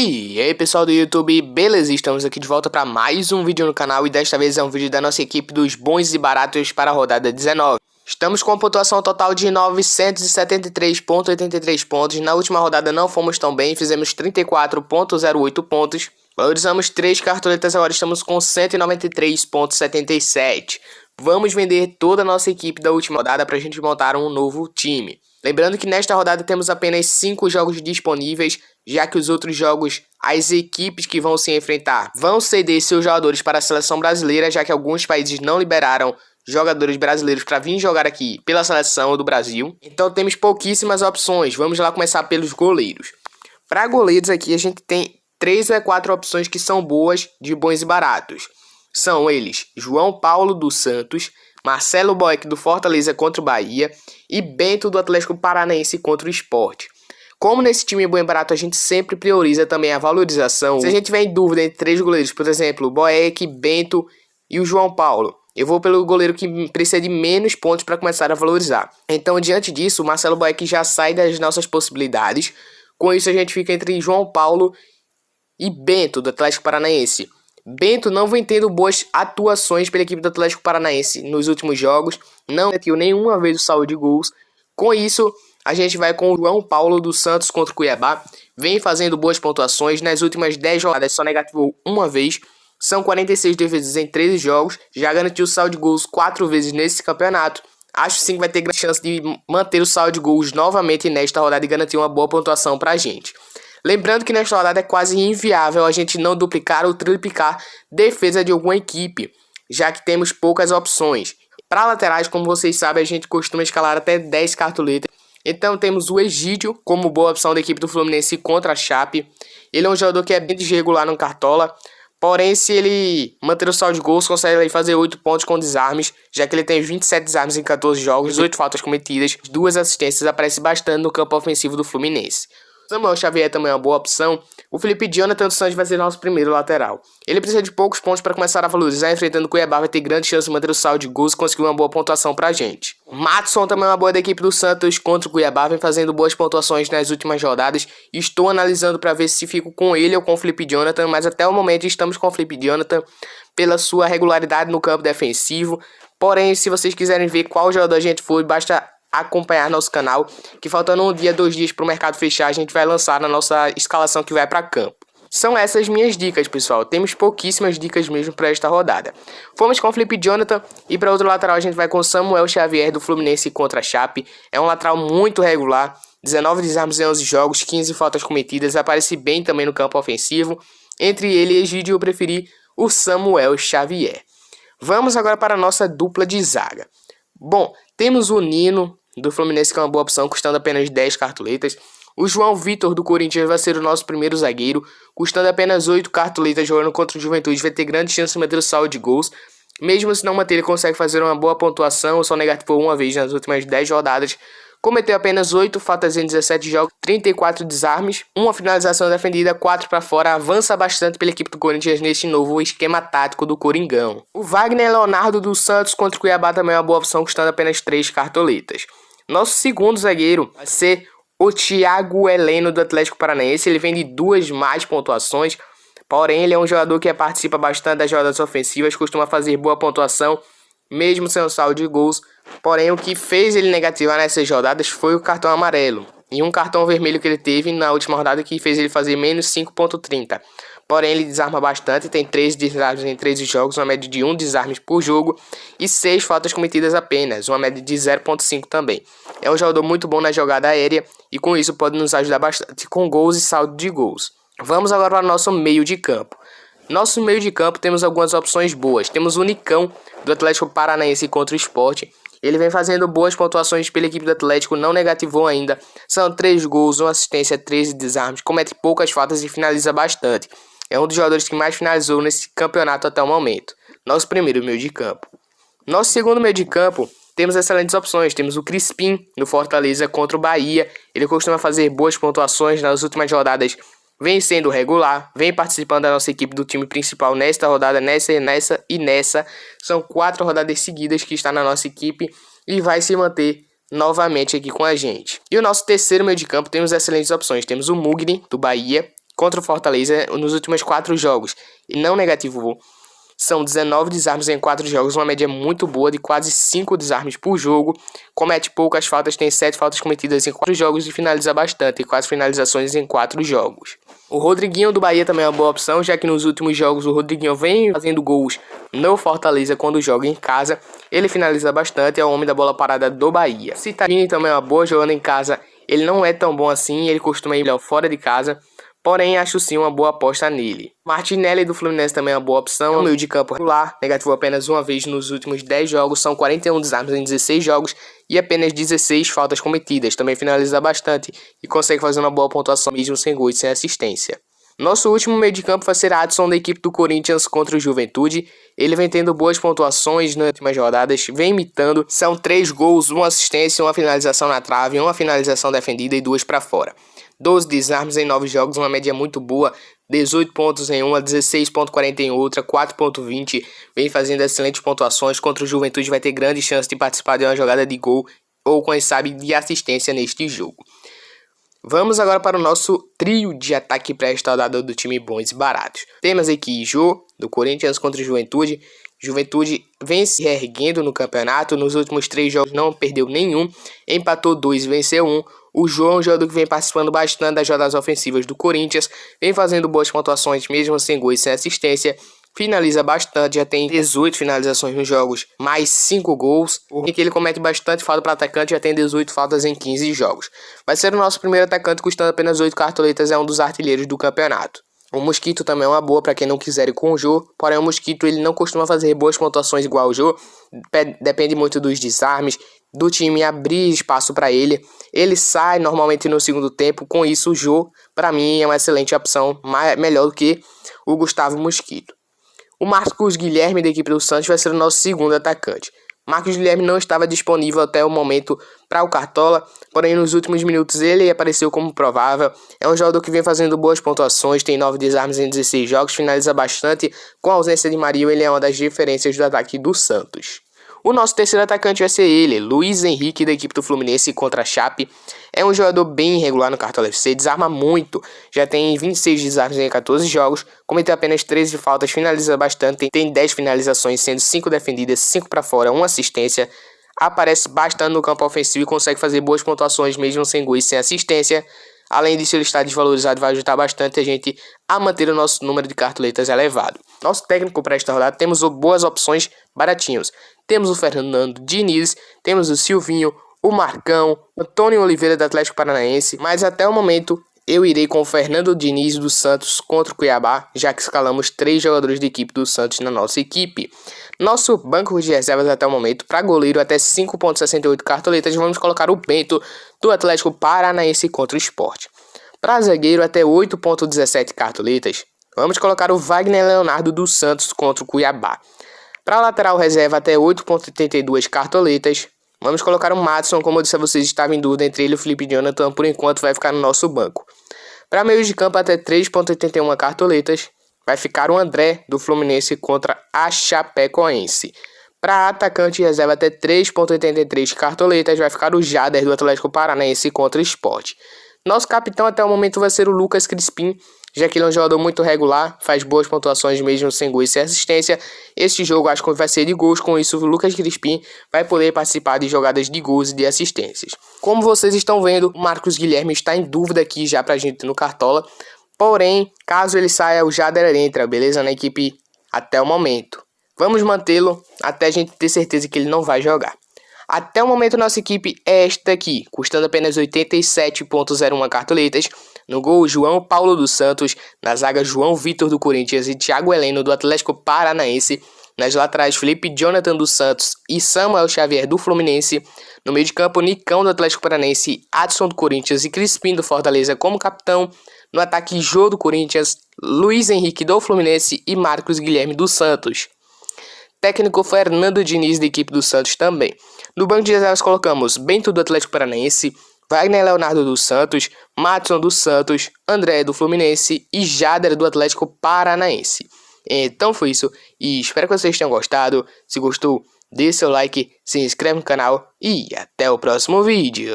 E aí pessoal do YouTube, beleza? Estamos aqui de volta para mais um vídeo no canal e desta vez é um vídeo da nossa equipe dos bons e baratos para a rodada 19. Estamos com uma pontuação total de 973,83 pontos, na última rodada não fomos tão bem, fizemos 34,08 pontos, valorizamos 3 cartoletas, agora estamos com 193,77. Vamos vender toda a nossa equipe da última rodada para a gente montar um novo time. Lembrando que nesta rodada temos apenas 5 jogos disponíveis, já que os outros jogos, as equipes que vão se enfrentar vão ceder seus jogadores para a seleção brasileira, já que alguns países não liberaram jogadores brasileiros para vir jogar aqui pela seleção do Brasil. Então temos pouquíssimas opções, vamos lá começar pelos goleiros. Para goleiros aqui a gente tem 3 ou 4 opções que são boas, de bons e baratos. São eles João Paulo dos Santos, Marcelo Boeck do Fortaleza contra o Bahia e Bento do Atlético Paranaense contra o Sport. Como nesse time bom e barato a gente sempre prioriza também a valorização, se a gente tiver em dúvida entre 3 goleiros, por exemplo, Boeck, Bento e o João Paulo, eu vou pelo goleiro que precisa de menos pontos para começar a valorizar. Então, diante disso, o Marcelo Boeck já sai das nossas possibilidades. Com isso, a gente fica entre João Paulo e Bento do Atlético Paranaense. Bento não vem tendo boas atuações pela equipe do Atlético Paranaense nos últimos jogos, não meteu nenhuma vez o saldo de gols. Com isso, a gente vai com o João Paulo dos Santos contra o Cuiabá, vem fazendo boas pontuações, nas últimas 10 jogadas só negativou uma vez, são 46 defesas em 13 jogos, já garantiu o saldo de gols 4 vezes nesse campeonato. Acho sim que vai ter grande chance de manter o saldo de gols novamente nesta rodada e garantir uma boa pontuação pra gente. Lembrando que nesta rodada é quase inviável a gente não duplicar ou triplicar defesa de alguma equipe, já que temos poucas opções. Para laterais, como vocês sabem, a gente costuma escalar até 10 cartoletas. Então temos o Egídio como boa opção da equipe do Fluminense contra a Chape. Ele é um jogador que é bem desregular no Cartola, porém se ele manter o saldo de gols, consegue fazer 8 pontos com desarmes, já que ele tem 27 desarmes em 14 jogos, 18 faltas cometidas, 2 assistências, aparece bastante no campo ofensivo do Fluminense. Samuel Xavier também é uma boa opção. O Felipe Jonathan dos Santos vai ser nosso primeiro lateral. Ele precisa de poucos pontos para começar a valorizar, enfrentando o Cuiabá vai ter grande chance de manter o saldo de gols e conseguir uma boa pontuação pra gente. O Matson também é uma boa da equipe do Santos contra o Cuiabá, vem fazendo boas pontuações nas últimas rodadas. Estou analisando para ver se fico com ele ou com o Felipe Jonathan, mas até o momento estamos com o Felipe Jonathan pela sua regularidade no campo defensivo. Porém, se vocês quiserem ver qual jogador a gente for, basta acompanhar nosso canal, que faltando um dia, 2 dias para o mercado fechar, a gente vai lançar na nossa escalação que vai para campo. São essas minhas dicas, pessoal. Temos pouquíssimas dicas mesmo para esta rodada. Fomos com o Felipe Jonathan e para outro lateral a gente vai com o Samuel Xavier do Fluminense contra a Chape. É um lateral muito regular, 19 desarmes em 11 jogos, 15 faltas cometidas, aparece bem também no campo ofensivo. Entre ele e Egídio eu preferi o Samuel Xavier. Vamos agora para a nossa dupla de zaga. Bom, temos o Nino do Fluminense, que é uma boa opção, custando apenas 10 cartoletas. O João Vitor do Corinthians vai ser o nosso primeiro zagueiro, custando apenas 8 cartoletas, jogando contra o Juventude, vai ter grande chance de manter o saldo de gols. Mesmo se não manter, ele consegue fazer uma boa pontuação, só negativou uma vez nas últimas 10 rodadas. Cometeu apenas 8 faltas em 17 jogos, 34 desarmes, uma finalização defendida, 4 para fora, avança bastante pela equipe do Corinthians neste novo esquema tático do Coringão. O Wagner Leonardo dos Santos contra o Cuiabá também é uma boa opção, custando apenas 3 cartoletas. Nosso segundo zagueiro vai ser o Thiago Heleno do Atlético Paranaense, ele vem de 2 mais pontuações, porém ele é um jogador que participa bastante das jogadas ofensivas, costuma fazer boa pontuação, mesmo sem o saldo de gols. Porém, o que fez ele negativar nessas rodadas foi o cartão amarelo e um cartão vermelho que ele teve na última rodada que fez ele fazer menos 5,30. Porém, ele desarma bastante, tem 13 desarmes em 13 jogos, uma média de 1 desarme por jogo e 6 faltas cometidas apenas, uma média de 0,5 também. É um jogador muito bom na jogada aérea e com isso pode nos ajudar bastante com gols e saldo de gols. Vamos agora para o nosso meio de campo. Nosso meio de campo temos algumas opções boas. Temos o Nicão do Atlético Paranaense contra o Sport. Ele vem fazendo boas pontuações pela equipe do Atlético, não negativou ainda. São 3 gols, 1 assistência, 13 desarmes, comete poucas faltas e finaliza bastante. É um dos jogadores que mais finalizou nesse campeonato até o momento. Nosso primeiro meio de campo. Nosso segundo meio de campo, temos excelentes opções. Temos o Crispim do Fortaleza contra o Bahia. Ele costuma fazer boas pontuações nas últimas rodadas. Vem sendo regular, vem participando da nossa equipe do time principal nesta rodada, nessa e nessa. São 4 rodadas seguidas que está na nossa equipe e vai se manter novamente aqui com a gente. E o nosso terceiro meio de campo temos excelentes opções. Temos o Mugni do Bahia, contra o Fortaleza nos últimos 4 jogos e não negativou. São 19 desarmes em 4 jogos, uma média muito boa de quase 5 desarmes por jogo. Comete poucas faltas, tem 7 faltas cometidas em 4 jogos e finaliza bastante, 4 finalizações em 4 jogos. O Rodriguinho do Bahia também é uma boa opção, já que nos últimos jogos o Rodriguinho vem fazendo gols no Fortaleza quando joga em casa. Ele finaliza bastante, é o homem da bola parada do Bahia. Citadini também é uma boa jogando em casa, ele não é tão bom assim, ele costuma ir melhor fora de casa. Porém, acho sim uma boa aposta nele. Martinelli do Fluminense também é uma boa opção. É um meio de campo regular, negativo apenas uma vez nos últimos 10 jogos. São 41 desarmes em 16 jogos e apenas 16 faltas cometidas. Também finaliza bastante e consegue fazer uma boa pontuação mesmo sem gol e sem assistência. Nosso último meio de campo vai ser Adson da equipe do Corinthians contra o Juventude. Ele vem tendo boas pontuações nas últimas rodadas, vem imitando. São 3 gols, 1 assistência, 1 finalização na trave, 1 finalização defendida e 2 para fora. 12 desarmes em 9 jogos, uma média muito boa, 18 pontos em uma, 16.40 em outra, 4.20, vem fazendo excelentes pontuações. Contra o Juventude vai ter grande chance de participar de uma jogada de gol ou, quem sabe, de assistência neste jogo. Vamos agora para o nosso trio de ataque pré-estudado do time Bons e Baratos. Temos aqui Jô, do Corinthians contra o Juventude. Juventude vem se reerguendo no campeonato, nos últimos 3 jogos não perdeu nenhum, empatou 2 e venceu 1. O Jô é um jogador que vem participando bastante das jogadas ofensivas do Corinthians, vem fazendo boas pontuações mesmo sem gol e sem assistência, finaliza bastante, já tem 18 finalizações nos jogos, mais 5 gols, em que ele comete bastante falta para atacante, já tem 18 faltas em 15 jogos. Vai ser o nosso primeiro atacante, custando apenas 8 cartoletas, é um dos artilheiros do campeonato. O Mosquito também é uma boa para quem não quiser ir com o Jô, porém o Mosquito ele não costuma fazer boas pontuações igual ao Jô, depende muito dos desarmes, do time abrir espaço para ele. Ele sai normalmente no segundo tempo, com isso o Jô, para mim, é uma excelente opção, melhor do que o Gustavo Mosquito. O Marcos Guilherme da equipe do Santos vai ser o nosso segundo atacante. Marcos Guilherme não estava disponível até o momento para o Cartola, porém nos últimos minutos ele apareceu como provável. É um jogador que vem fazendo boas pontuações, tem 9 desarmes em 16 jogos, finaliza bastante. Com a ausência de Marinho, ele é uma das diferenças do ataque do Santos. O nosso terceiro atacante vai ser ele, Luiz Henrique da equipe do Fluminense contra a Chape. É um jogador bem irregular no Cartola FC, desarma muito, já tem 26 desarmes em 14 jogos, cometeu apenas 13 faltas, finaliza bastante, tem 10 finalizações, sendo 5 defendidas, 5 para fora, 1 assistência. Aparece bastante no campo ofensivo e consegue fazer boas pontuações mesmo sem gol e sem assistência. Além disso, ele está desvalorizado e vai ajudar bastante a gente a manter o nosso número de cartoletas elevado. Nosso técnico para esta rodada temos boas opções baratinhos. Temos o Fernando Diniz, temos o Silvinho, o Marcão, o Antônio Oliveira do Atlético Paranaense, mas até o momento eu irei com o Fernando Diniz do Santos contra o Cuiabá, já que escalamos 3 jogadores de equipe do Santos na nossa equipe. Nosso banco de reservas até o momento, para goleiro até 5.68 cartoletas, vamos colocar o Bento do Atlético Paranaense contra o Sport. Para zagueiro até 8.17 cartoletas, vamos colocar o Wagner Leonardo do Santos contra o Cuiabá. Para lateral reserva até 8.82 cartoletas, vamos colocar o Madison, como eu disse a vocês, estava em dúvida entre ele e o Felipe Jonathan, por enquanto vai ficar no nosso banco. Para meio de campo até 3.81 cartoletas, vai ficar o André do Fluminense contra a Chapecoense. Para atacante reserva até 3.83 cartoletas, vai ficar o Jader do Atlético Paranaense contra o Sport. Nosso capitão até o momento vai ser o Lucas Crispim, já que ele é um jogador muito regular, faz boas pontuações mesmo sem gol e sem assistência. Este jogo acho que vai ser de gols, com isso o Lucas Crispim vai poder participar de jogadas de gols e de assistências. Como vocês estão vendo, o Marcos Guilherme está em dúvida aqui já pra gente no Cartola, porém, caso ele saia, o Jader entra, beleza? Na equipe até o momento. Vamos mantê-lo até a gente ter certeza que ele não vai jogar. Até o momento nossa equipe é esta aqui, custando apenas 87.01 cartoletas. No gol, João Paulo dos Santos. Na zaga, João Vitor do Corinthians e Thiago Heleno do Atlético Paranaense. Nas laterais, Felipe Jonathan dos Santos e Samuel Xavier do Fluminense. No meio de campo, Nicão do Atlético Paranaense, Adson do Corinthians e Crispim do Fortaleza como capitão. No ataque, Jô do Corinthians, Luiz Henrique do Fluminense e Marcos Guilherme do Santos. Técnico Fernando Diniz da equipe do Santos também. No banco de reservas colocamos Bento do Atlético Paranaense, Wagner Leonardo dos Santos, Madison dos Santos, André do Fluminense e Jader do Atlético Paranaense. Então foi isso e espero que vocês tenham gostado. Se gostou, dê seu like, se inscreve no canal e até o próximo vídeo.